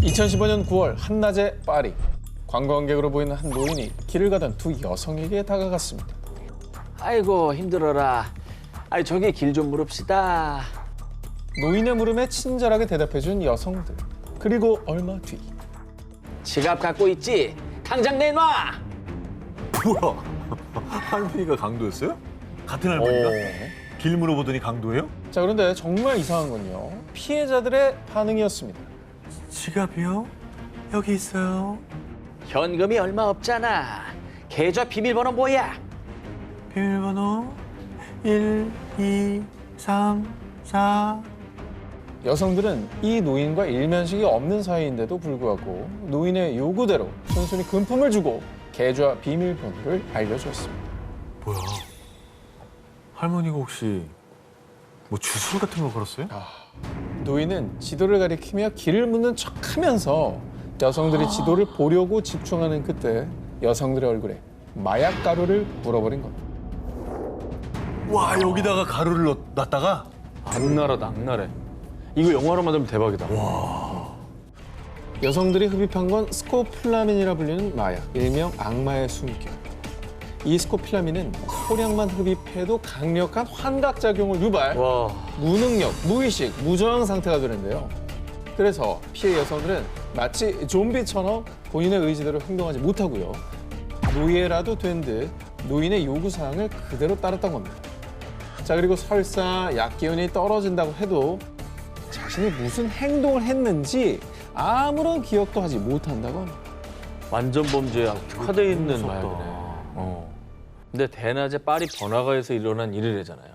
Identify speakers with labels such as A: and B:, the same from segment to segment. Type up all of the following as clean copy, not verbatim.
A: 2015년 9월 한낮의 파리. 관광객으로 보이는 한 노인이 길을 가던 두 여성에게 다가갔습니다.
B: 아이고 힘들어라. 아이 저기 길 좀 물읍시다.
A: 노인의 물음에 친절하게 대답해준 여성들. 그리고 얼마 뒤.
B: 지갑 갖고 있지? 당장 내놔.
C: 뭐야? 할머니가 강도였어요? 같은 할머니가? 길 물어보더니 강도예요?
A: 자, 그런데 정말 이상한 건요. 피해자들의 반응이었습니다.
C: 지갑이요? 여기 있어요.
B: 현금이 얼마 없잖아. 계좌 비밀번호 뭐야?
C: 비밀번호 1, 2, 3, 4.
A: 여성들은 이 노인과 일면식이 없는 사이인데도 불구하고 노인의 요구대로 순순히 금품을 주고 계좌 비밀번호를 알려주었습니다.
C: 뭐야? 할머니가 혹시 뭐 주술 같은 걸 걸었어요?
A: 노인은 지도를 가리키며 길을 묻는 척하면서 여성들이 지도를 보려고 집중하는 그때 여성들의 얼굴에 마약 가루를 물어버린 겁니다.
C: 와, 여기다가 가루를 놨다가?
D: 악랄하다, 악랄해. 이거 영화로 만들면 대박이다.
A: 여성들이 흡입한 건 스코폴라민이라 불리는 마약, 일명 악마의 숨결. 이 스코폴라민은 소량만 흡입해도 강력한 환각작용을 유발,
D: 와,
A: 무능력, 무의식, 무저항 상태가 되는데요. 그래서 피해 여성들은 마치 좀비처럼 본인의 의지대로 행동하지 못하고요. 노예라도 된 듯 노인의 요구사항을 그대로 따랐던 겁니다. 자, 그리고 설사 약 기운이 떨어진다고 해도 자신이 무슨 행동을 했는지 아무런 기억도 하지 못한다고 합니다.
D: 완전 범죄에 특화되어 있는
C: 무섭다.
D: 마약이네. 근데 대낮에 파리 번화가에서 일어난 일이래잖아요.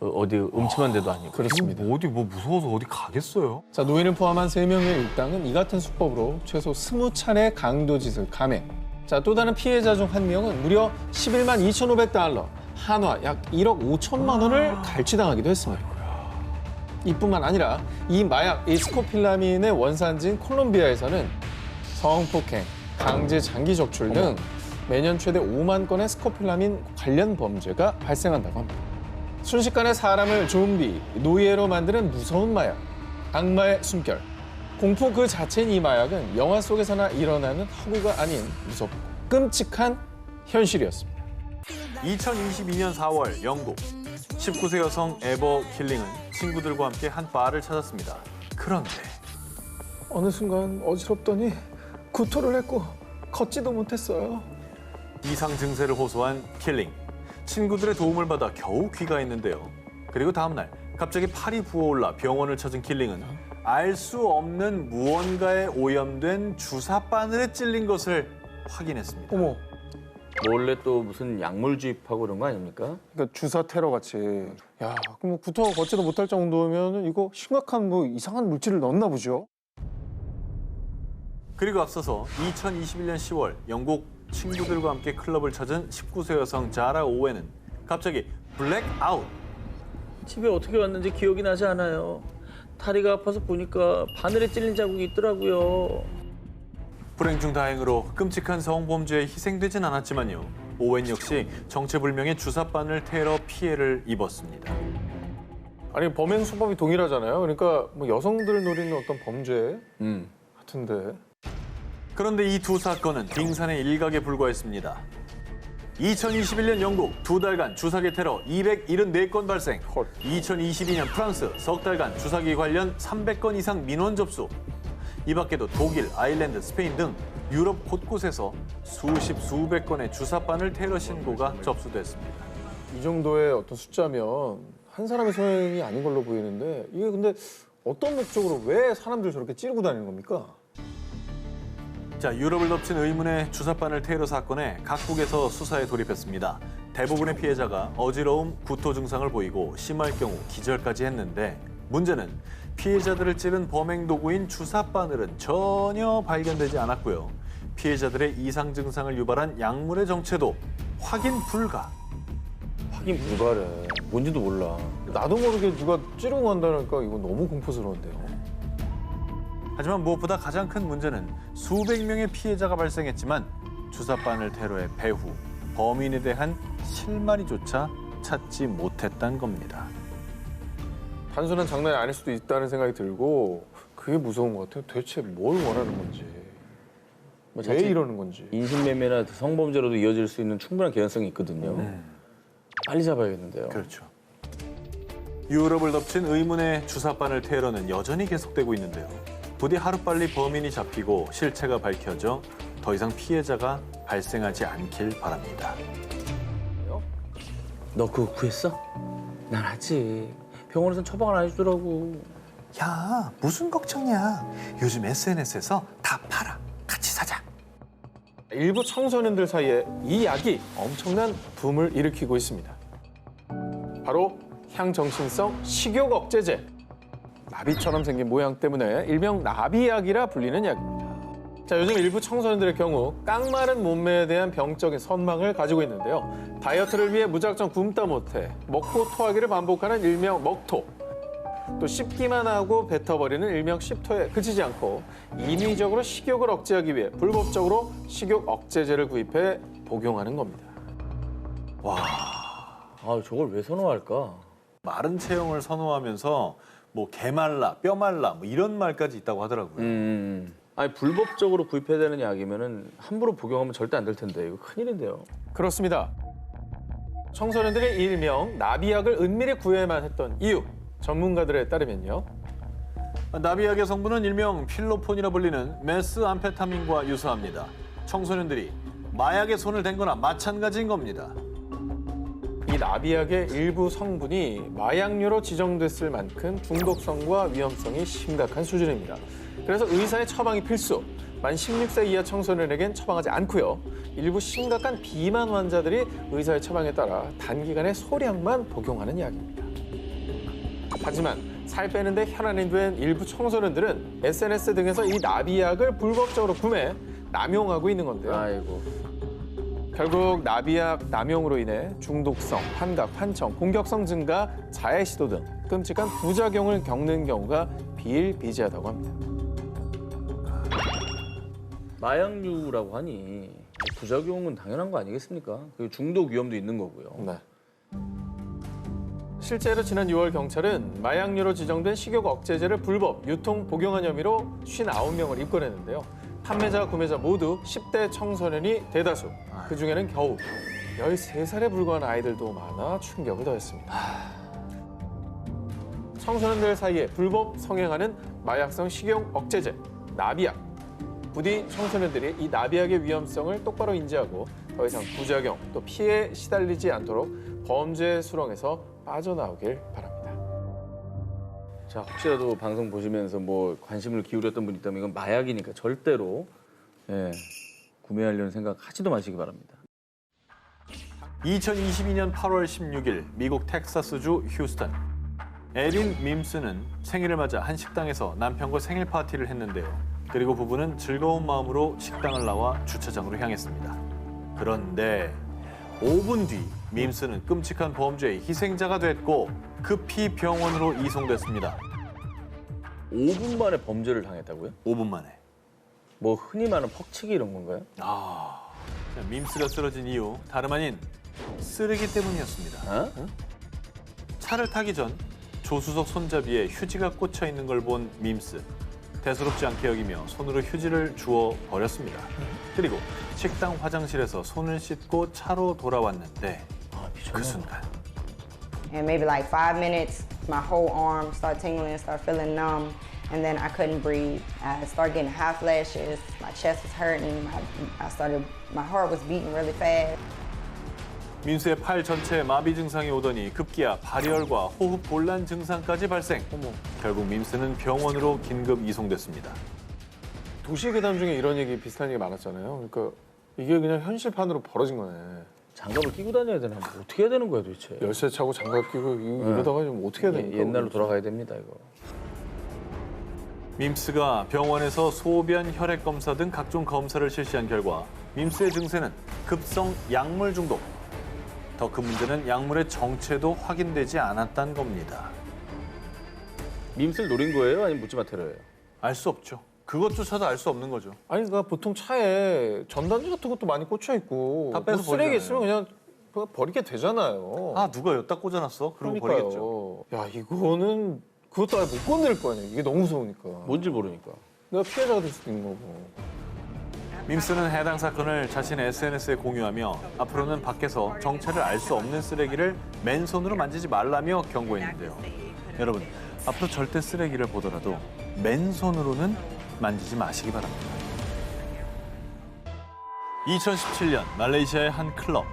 D: 어디 음침한 데도 아니고.
A: 그렇습니다.
C: 어디 뭐 무서워서 어디 가겠어요?
A: 자, 노인을 포함한 3명의 일당은 이 같은 수법으로 최소 20차례 강도짓을 감행. 자, 또 다른 피해자 중 한 명은 무려 11만 2,500달러, 한화 약 1억 5천만 원을 갈취당하기도 했습니다. 이뿐만 아니라 이 마약, 이 스코필라민의 원산지인 콜롬비아에서는 성폭행, 강제 장기 적출 등 매년 최대 5만 건의 스코필라민 관련 범죄가 발생한다고 합니다. 순식간에 사람을 좀비, 노예로 만드는 무서운 마약, 악마의 숨결. 공포 그 자체인 이 마약은 영화 속에서나 일어나는 허구가 아닌 무섭고 끔찍한 현실이었습니다.
C: 2022년 4월 영국 19세 여성 에버 킬링은 친구들과 함께 한 바를 찾았습니다. 그런데
A: 어느 순간 어지럽더니 구토를 했고 걷지도 못했어요.
C: 이상 증세를 호소한 킬링. 친구들의 도움을 받아 겨우 귀가했는데요. 그리고 다음 날 갑자기 팔이 부어올라 병원을 찾은 킬링은 알 수 없는 무언가에 오염된 주사 바늘에 찔린 것을 확인했습니다.
A: 어머,
D: 몰래 또 무슨 약물 주입하고 그런 거 아닙니까?
A: 그러니까 주사 테러 같이. 야, 그럼 뭐 구토가 걷지도 못할 정도면 이거 심각한 뭐 이상한 물질을 넣었나 보죠?
C: 그리고 앞서서 2021년 10월 영국 친구들과 함께 클럽을 찾은 19세 여성 자라 오웬은 갑자기 블랙아웃.
D: 집에 어떻게 왔는지 기억이 나지 않아요. 다리가 아파서 보니까 바늘에 찔린 자국이 있더라고요.
C: 불행 중 다행으로 끔찍한 성범죄에 희생되진 않았지만요. 오웬 역시 정체불명의 주사바늘 테러 피해를 입었습니다.
A: 아니, 범행 수법이 동일하잖아요. 그러니까 뭐 여성들을 노리는 어떤 범죄 같은데.
C: 그런데 이 두 사건은 빙산의 일각에 불과했습니다. 2021년 영국 2달간 주사기 테러 274건 발생. 2022년 프랑스 석 달간 주사기 관련 300건 이상 민원 접수. 이 밖에도 독일, 아일랜드, 스페인 등 유럽 곳곳에서 수백 건의 주사바늘 테러 신고가 접수됐습니다.
A: 이 정도의 어떤 숫자면 한 사람의 소행이 아닌 걸로 보이는데 이게 근데 어떤 목적으로 왜 사람들 저렇게 찌르고 다니는 겁니까?
C: 자, 유럽을 덮친 의문의 주사바늘 테러 사건에 각국에서 수사에 돌입했습니다. 대부분의 피해자가 어지러움, 구토 증상을 보이고 심할 경우 기절까지 했는데 문제는 피해자들을 찌른 범행 도구인 주사바늘은 전혀 발견되지 않았고요. 피해자들의 이상 증상을 유발한 약물의 정체도 확인 불가.
D: 확인 불가래. 뭔지도 몰라.
A: 나도 모르게 누가 찌르고 간다니까 이거 너무 공포스러운데요.
C: 하지만 무엇보다 가장 큰 문제는 수백 명의 피해자가 발생했지만 주사바늘 테러의 배후, 범인에 대한 실마리조차 찾지 못했다는 겁니다.
A: 단순한 장난이 아닐 수도 있다는 생각이 들고 그게 무서운 것 같아요. 도대체 뭘 원하는 건지,
D: 뭐
A: 왜 이러는 건지.
D: 인신매매나 성범죄로도 이어질 수 있는 충분한 개연성이 있거든요. 빨리 잡아야겠는데요.
C: 그렇죠. 유럽을 덮친 의문의 주사바늘 테러는 여전히 계속되고 있는데요. 부디 하루빨리 범인이 잡히고 실체가 밝혀져 더 이상 피해자가 발생하지 않길 바랍니다.
D: 너 그거 구했어? 난 아직. 병원에선 처방을 안 해주더라고.
C: 야, 무슨 걱정이야. 요즘 SNS에서 다 팔아. 같이 사자.
A: 일부 청소년들 사이에 이 약이 엄청난 붐을 일으키고 있습니다. 바로 향정신성 식욕 억제제. 나비처럼 생긴 모양 때문에 일명 나비약이라 불리는 약입니다. 자, 요즘 일부 청소년들의 경우 깡마른 몸매에 대한 병적인 선망을 가지고 있는데요. 다이어트를 위해 무작정 굶다 못해 먹고 토하기를 반복하는 일명 먹토. 또 씹기만 하고 뱉어버리는 일명 씹토에 그치지 않고 인위적으로 식욕을 억제하기 위해 불법적으로 식욕 억제제를 구입해 복용하는 겁니다.
D: 아, 저걸 왜 선호할까?
C: 마른 체형을 선호하면서 뭐 개말라, 뼈말라 뭐 이런 말까지 있다고 하더라고요.
D: 아니, 불법적으로 구입해야 되는 약이면은 함부로 복용하면 절대 안 될 텐데. 이거 큰일인데요.
A: 그렇습니다. 청소년들의 일명 나비약을 은밀히 구해야만 했던 이유. 전문가들에 따르면요.
C: 나비약의 성분은 일명 필로폰이라 불리는 메스암페타민과 유사합니다. 청소년들이 마약에 손을 댄 거나 마찬가지인 겁니다.
A: 이 나비약의 일부 성분이 마약류로 지정됐을 만큼 중독성과 위험성이 심각한 수준입니다. 그래서 의사의 처방이 필수. 만 16세 이하 청소년에겐 처방하지 않고요. 일부 심각한 비만 환자들이 의사의 처방에 따라 단기간에 소량만 복용하는 약입니다. 하지만 살 빼는데 혈안이 된 일부 청소년들은 SNS 등에서 이 나비약을 불법적으로 구매, 남용하고 있는 건데요.
D: 아이고.
A: 결국 나비약 남용으로 인해 중독성, 환각, 환청, 공격성 증가, 자해 시도 등 끔찍한 부작용을 겪는 경우가 비일비재하다고 합니다.
D: 마약류라고 하니 부작용은 당연한 거 아니겠습니까? 그 중독 위험도 있는 거고요.
A: 네. 실제로 지난 6월 경찰은 마약류로 지정된 식욕 억제제를 불법 유통 복용한 혐의로 59명을 입건했는데요. 판매자, 구매자 모두 10대 청소년이 대다수. 그중에는 겨우 13살에 불과한 아이들도 많아 충격을 더했습니다. 청소년들 사이에 불법 성행하는 마약성 식욕 억제제, 나비약. 부디 청소년들이 이 나비약의 위험성을 똑바로 인지하고 더 이상 부작용 또 피해에 시달리지 않도록 범죄 수렁에서 빠져나오길 바랍니다.
D: 자, 혹시라도 방송 보시면서 뭐 관심을 기울였던 분이 있다면 이건 마약이니까 절대로 구매하려는 생각 하지도 마시기 바랍니다.
C: 2022년 8월 16일 미국 텍사스주 휴스턴. 에린 밈스는 생일을 맞아 한 식당에서 남편과 생일 파티를 했는데요. 그리고 부부는 즐거운 마음으로 식당을 나와 주차장으로 향했습니다. 그런데 5분 뒤 밈스는 끔찍한 범죄의 희생자가 됐고 급히 병원으로 이송됐습니다.
D: 5분 만에 범죄를 당했다고요?
C: 5분 만에.
D: 뭐 흔히 말하는 퍽치기 이런 건가요?
C: 밈스가 쓰러진 이유 다름 아닌 쓰레기 때문이었습니다.
D: 어?
C: 차를 타기 전 조수석 손잡이에 휴지가 꽂혀 있는 걸 본 밈스. 대수롭지 않게 여기며 손으로 휴지를 주워 버렸습니다. 그리고 식당 화장실에서 손을 씻고 차로 돌아왔는데 그 순간
E: And maybe like 5 minutes, my whole arm started tingling, started feeling numb, and then I couldn't breathe. I started getting hot flashes, my chest was hurting, my heart was beating really fast.
C: 민수의 팔 전체에 마비 증상이 오더니 급기야 발열과 호흡 곤란 증상까지 발생. 결국 민수는 병원으로 긴급 이송됐습니다.
A: 도시괴담 중에 이런 얘기 비슷한 얘기 많았잖아요. 그러니까 이게 그냥 현실판으로 벌어진 거네.
D: 장갑을 끼고 다녀야 되나? 뭐 어떻게 해야 되는 거야 도대체?
A: 열쇠 차고 장갑 끼고 이러다가 좀 어떻게 해야 됩니까?
D: 옛날로 돌아가야 됩니다 이거.
C: 밈스가 병원에서 소변, 혈액 검사 등 각종 검사를 실시한 결과 밈스의 증세는 급성 약물 중독. 더 큰 문제는 약물의 정체도 확인되지 않았다는 겁니다.
D: 밈스를 노린 거예요? 아니면 묻지마 테러예요?
C: 알 수 없죠. 그것조차도 알 수 없는 거죠.
A: 아니 그러니까 보통 차에 전단지 같은 것도 많이 꽂혀 있고
C: 다 빼서
A: 뭐 쓰레기
C: 버리잖아요.
A: 있으면 그냥 버리게 되잖아요.
C: 아, 누가 여기다 꽂아놨어? 그러고 버리겠죠.
A: 그러니까요. 야 이거는 그것도 아예 못 건드릴 거 아니야. 이게 너무 무서우니까.
D: 뭔지 모르니까.
A: 내가 피해자가 될 수도 있는 거고.
C: 밈스는 해당 사건을 자신의 SNS에 공유하며 앞으로는 밖에서 정체를 알 수 없는 쓰레기를 맨손으로 만지지 말라며 경고했는데요. 여러분, 앞으로 절대 쓰레기를 보더라도 맨손으로는 만지지 마시기 바랍니다. 2017년 말레이시아의 한 클럽.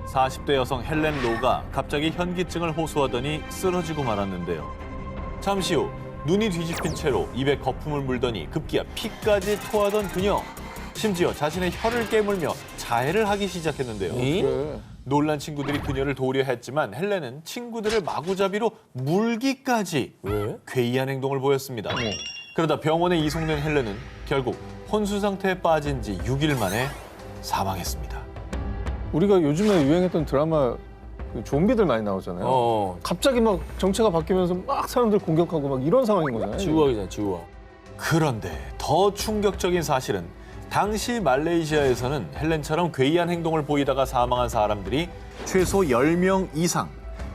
C: 40대 여성 헬렌 로가 갑자기 현기증을 호소하더니 쓰러지고 말았는데요. 잠시 후 눈이 뒤집힌 채로 입에 거품을 물더니 급기야 피까지 토하던 그녀. 심지어 자신의 혀를 깨물며 자해를 하기 시작했는데요.
A: 그래.
C: 놀란 친구들이 그녀를 도우려 했지만 헬렌은 친구들을 마구잡이로 물기까지 괴이한 행동을 보였습니다. 그러다 병원에 이송된 헬렌은 결국 혼수 상태에 빠진 지 6일 만에 사망했습니다.
A: 우리가 요즘에 유행했던 드라마 그 좀비들 많이 나오잖아요. 갑자기 막 정체가 바뀌면서 막 사람들 공격하고 막 이런 상황인 거잖아요.
D: 지우학이잖아, 지우학.
C: 그런데 더 충격적인 사실은 당시 말레이시아에서는 헬렌처럼 괴이한 행동을 보이다가 사망한 사람들이 최소 10명 이상,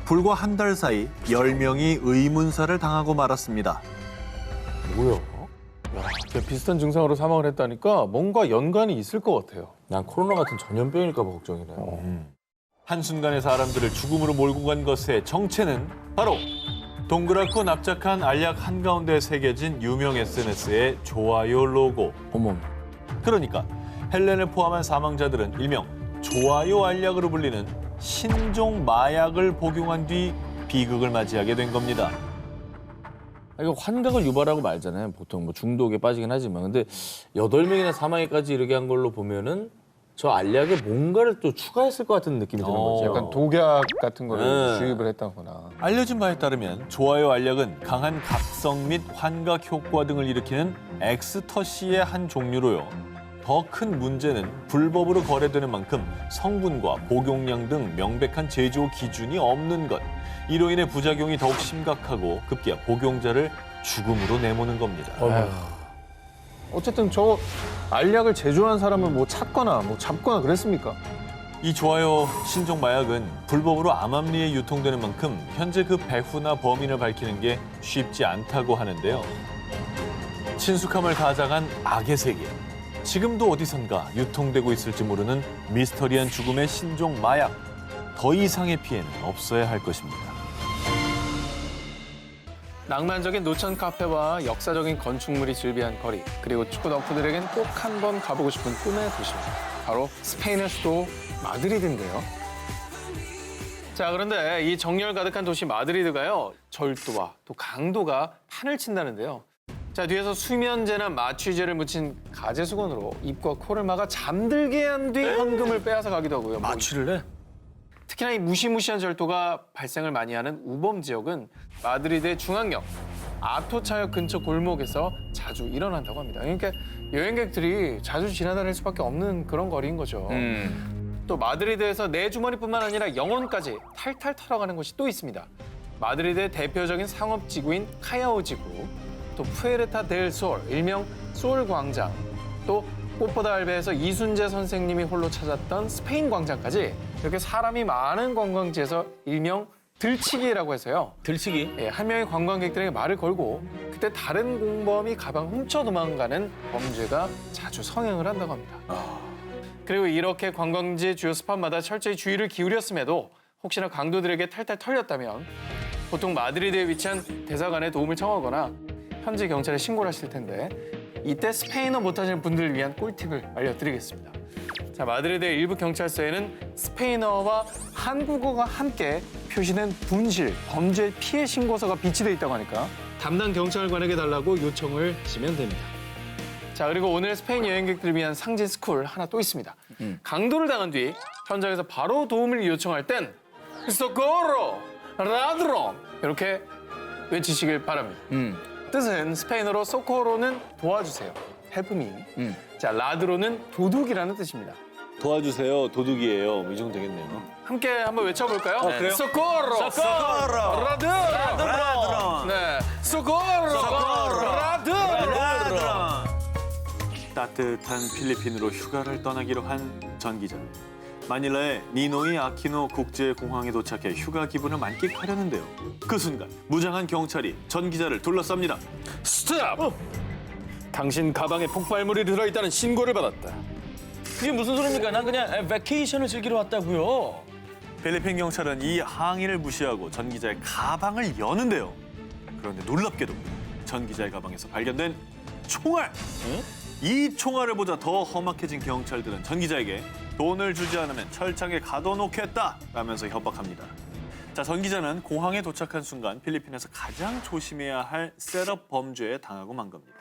C: 불과 한 달 사이 10명이 의문사를 당하고 말았습니다.
A: 뭐야? 비슷한 증상으로 사망을 했다니까 뭔가 연관이 있을 것 같아요.
D: 난 코로나 같은 전염병일까 봐 걱정이네.
C: 한순간에 사람들을 죽음으로 몰고 간 것의 정체는 바로 동그랗고 납작한 알약 한가운데에 새겨진 유명 SNS의 좋아요 로고.
D: 어머.
C: 그러니까 헬렌을 포함한 사망자들은 일명 좋아요 알약으로 불리는 신종 마약을 복용한 뒤 비극을 맞이하게 된 겁니다.
D: 이거 환각을 유발하고 말잖아요. 보통 뭐 중독에 빠지긴 하지만. 근데 8명이나 사망에까지 이르게 한 걸로 보면은 저 알약에 뭔가를 또 추가했을 것 같은 느낌이 드는 거죠.
A: 약간 독약 같은 거를
D: 네.
A: 주입을 했다거나.
C: 알려진 바에 따르면 좋아요 알약은 강한 각성 및 환각 효과 등을 일으키는 엑스터시의 한 종류로요. 더 큰 문제는 불법으로 거래되는 만큼 성분과 복용량 등 명백한 제조 기준이 없는 것. 이로 인해 부작용이 더욱 심각하고 급기야 복용자를 죽음으로 내모는 겁니다.
A: 어쨌든 저 알약을 제조한 사람을 뭐 찾거나 뭐 잡거나 그랬습니까?
C: 이 좋아요 신종 마약은 불법으로 암암리에 유통되는 만큼 현재 그 배후나 범인을 밝히는 게 쉽지 않다고 하는데요. 친숙함을 가장한 악의 세계. 지금도 어디선가 유통되고 있을지 모르는 미스터리한 죽음의 신종 마약. 더 이상의 피해는 없어야 할 것입니다.
A: 낭만적인 노천 카페와 역사적인 건축물이 즐비한 거리, 그리고 축구 덕후들에겐 꼭 한 번 가보고 싶은 꿈의 도시입니다. 바로 스페인의 수도 마드리드인데요. 자, 그런데 이 정열 가득한 도시 마드리드가요, 절도와 또 강도가 판을 친다는데요. 자, 뒤에서 수면제나 마취제를 묻힌 가재 수건으로 입과 코를 막아 잠들게 한 뒤 현금을 빼앗아 가기도 하고요.
D: 마취를 해?
A: 특히나 이 무시무시한 절도가 발생을 많이 하는 우범 지역은 마드리드의 중앙역 아토차역 근처 골목에서 자주 일어난다고 합니다. 그러니까 여행객들이 자주 지나다닐 수밖에 없는 그런 거리인 거죠. 또 마드리드에서 내 주머니뿐만 아니라 영혼까지 탈탈 털어가는 곳이 또 있습니다. 마드리드의 대표적인 상업지구인 카야오 지구, 또 푸에르타 델 솔, 일명 솔 광장, 또 꽃보다 알베에서 이순재 선생님이 홀로 찾았던 스페인 광장까지 이렇게 사람이 많은 관광지에서 일명 들치기라고 해서요.
D: 들치기?
A: 예, 한 명의 관광객들에게 말을 걸고 그때 다른 공범이 가방 훔쳐 도망가는 범죄가 자주 성행을 한다고 합니다. 그리고 이렇게 관광지 주요 스팟마다 철저히 주의를 기울였음에도 혹시나 강도들에게 탈탈 털렸다면 보통 마드리드에 위치한 대사관에 도움을 청하거나 현지 경찰에 신고를 하실 텐데 이때 스페인어 못하시는 분들을 위한 꿀팁을 알려드리겠습니다. 자, 마드리드의 일부 경찰서에는 스페인어와 한국어가 함께 표시된 분실, 범죄 피해 신고서가 비치돼 있다고 하니까 담당 경찰관에게 달라고 요청을 하시면 됩니다. 자, 그리고 오늘 스페인 여행객들을 위한 상징 스쿨 하나 또 있습니다. 강도를 당한 뒤 현장에서 바로 도움을 요청할 땐 소코로, 라드론 이렇게 외치시길 바랍니다. 뜻은 스페인어로 소코로는 도와주세요, help me. 자, 라드로는 도둑이라는 뜻입니다.
B: 도와주세요. 도둑이에요. 이 정도 되겠네요.
A: 함께 한번 외쳐볼까요?
B: 그래요?
A: 소코로,
B: 소코로,
A: 라드론. 네, 소코로, 라드론.
C: 따뜻한 필리핀으로 휴가를 떠나기로 한 전 기자. 마닐라의 니노이 아키노 국제공항에 도착해 휴가 기분을 만끽하려는데요. 그 순간 무장한 경찰이 전 기자를 둘러쌉니다.
A: 스탑! 당신 가방에 폭발물이 들어있다는 신고를 받았다.
D: 그게 무슨 소리입니까? 난 그냥 베케이션을 즐기러 왔다고요.
C: 필리핀 경찰은 이 항의를 무시하고 전 기자의 가방을 여는데요. 그런데 놀랍게도 전 기자의 가방에서 발견된 총알! 이 총알을 보자 더 험악해진 경찰들은 전 기자에게 돈을 주지 않으면 철창에 가둬놓겠다라면서 협박합니다. 자, 전 기자는 공항에 도착한 순간 필리핀에서 가장 조심해야 할 셋업 범죄에 당하고 만 겁니다.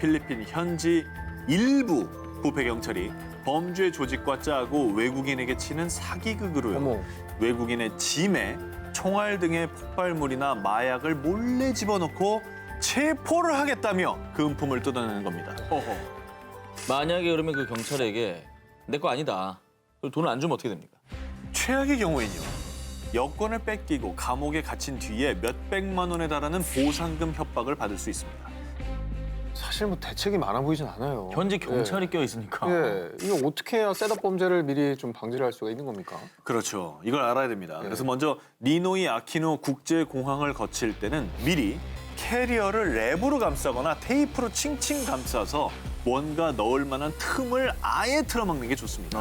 C: 필리핀 현지 일부 부패 경찰이 범죄 조직과 짜고 외국인에게 치는 사기극으로요.
A: 어머.
C: 외국인의 짐에 총알 등의 폭발물이나 마약을 몰래 집어넣고 체포를 하겠다며 금품을 뜯어내는 겁니다.
D: 만약에 그러면 그 경찰에게 내 거 아니다. 그리고 돈을 안 주면 어떻게 됩니까?
C: 최악의 경우에는요. 여권을 뺏기고 감옥에 갇힌 뒤에 몇백만 원에 달하는 보상금 협박을 받을 수 있습니다.
A: 사실 뭐 대책이 많아 보이진 않아요.
D: 현지 경찰이 껴 있으니까.
A: 예, 이거 어떻게 해야 셋업 범죄를 미리 좀 방지를 할 수가 있는 겁니까?
C: 그렇죠. 이걸 알아야 됩니다. 그래서 먼저 니노이 아키노 국제공항을 거칠 때는 미리 캐리어를 랩으로 감싸거나 테이프로 칭칭 감싸서 뭔가 넣을 만한 틈을 아예 틀어막는 게 좋습니다.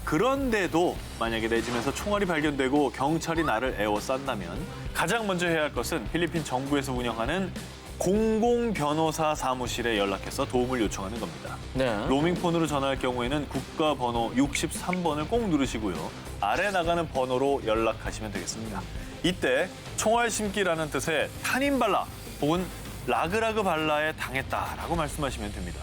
C: 그런데도 만약에 내 집에서 총알이 발견되고 경찰이 나를 에워싼다면 가장 먼저 해야 할 것은 필리핀 정부에서 운영하는 공공변호사 사무실에 연락해서 도움을 요청하는 겁니다.
D: 네.
C: 로밍폰으로 전화할 경우에는 국가번호 63번을 꼭 누르시고요. 아래 나가는 번호로 연락하시면 되겠습니다. 이때 총알 심기라는 뜻의 타닌발라 혹은 라그라그 발라에 당했다라고 말씀하시면 됩니다.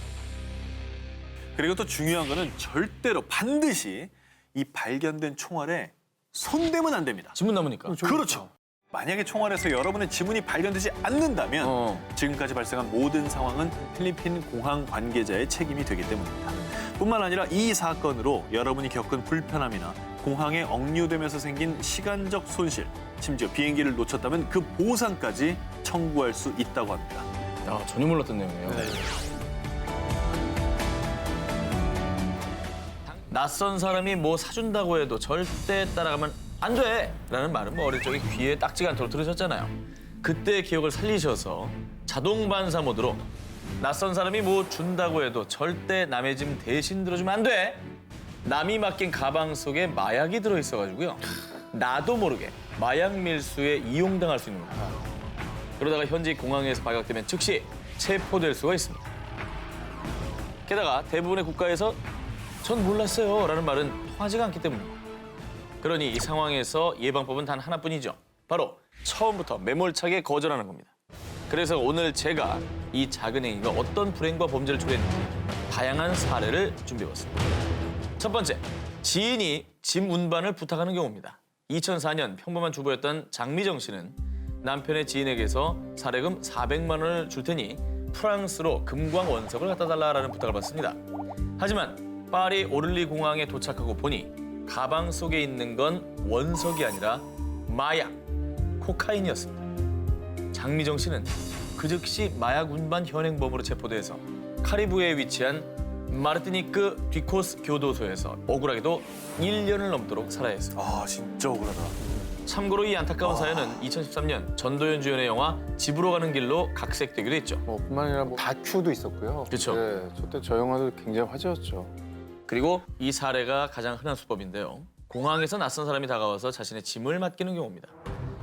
C: 그리고 또 중요한 거는 절대로 반드시 이 발견된 총알에 손대면 안 됩니다.
D: 지문 남으니까.
C: 그렇죠. 만약에 총알에서 여러분의 지문이 발견되지 않는다면 지금까지 발생한 모든 상황은 필리핀 공항 관계자의 책임이 되기 때문입니다. 뿐만 아니라 이 사건으로 여러분이 겪은 불편함이나 공항에 억류되면서 생긴 시간적 손실, 심지어 비행기를 놓쳤다면 그 보상까지 청구할 수 있다고 합니다.
D: 아, 전혀 몰랐던 내용이에요. 낯선 사람이 뭐 사준다고 해도 절대 따라가면 안 돼! 라는 말은 뭐 어릴 적에 귀에 딱지가 않도록 들으셨잖아요. 그때의 기억을 살리셔서 자동 반사 모드로 낯선 사람이 뭐 준다고 해도 절대 남의 짐 대신 들어주면 안 돼! 남이 맡긴 가방 속에 마약이 들어있어가지고요. 나도 모르게 마약 밀수에 이용당할 수 있는 겁니다. 그러다가 현지 공항에서 발각되면 즉시 체포될 수가 있습니다. 게다가 대부분의 국가에서 전 몰랐어요 라는 말은 통하지가 않기 때문입니다. 그러니 이 상황에서 예방법은 단 하나뿐이죠. 바로 처음부터 매몰차게 거절하는 겁니다. 그래서 오늘 제가 이 작은 행위가 어떤 불행과 범죄를 초래했는지 다양한 사례를 준비해봤습니다. 첫 번째, 지인이 짐 운반을 부탁하는 경우입니다. 2004년 평범한 주부였던 장미정 씨는 남편의 지인에게서 사례금 400만 원을 줄 테니 프랑스로 금광 원석을 갖다 달라라는 부탁을 받습니다. 하지만 파리 오를리 공항에 도착하고 보니 가방 속에 있는 건 원석이 아니라 마약, 코카인이었습니다. 장미정 씨는 그 즉시 마약 운반 현행범으로 체포돼서 카리브해에 위치한 마르티니크 뒤코스 교도소에서 억울하게도 1년을 넘도록 살아야 했습니다.
C: 아, 진짜 억울하다.
D: 참고로 이 안타까운 사연은 2013년 전도연 주연의 영화 집으로 가는 길로 각색되기도 했죠.
A: 뭐 뿐만 아니라 뭐 다큐도 있었고요.
D: 그쵸.
A: 네, 저때 저 영화도 굉장히 화제였죠.
D: 그리고 이 사례가 가장 흔한 수법인데요. 공항에서 낯선 사람이 다가와서 자신의 짐을 맡기는 경우입니다.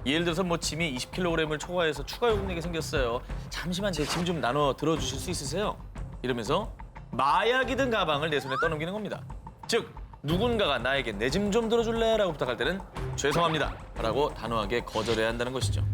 D: 예를 들어서 뭐 짐이 20kg을 초과해서 추가 요금 내게 생겼어요. 잠시만 제 짐 좀 나눠 들어주실 수 있으세요? 이러면서 마약이 든 가방을 내 손에 떠넘기는 겁니다. 즉 누군가가 나에게 내 짐 좀 들어줄래? 라고 부탁할 때는 죄송합니다 라고 단호하게 거절해야 한다는 것이죠.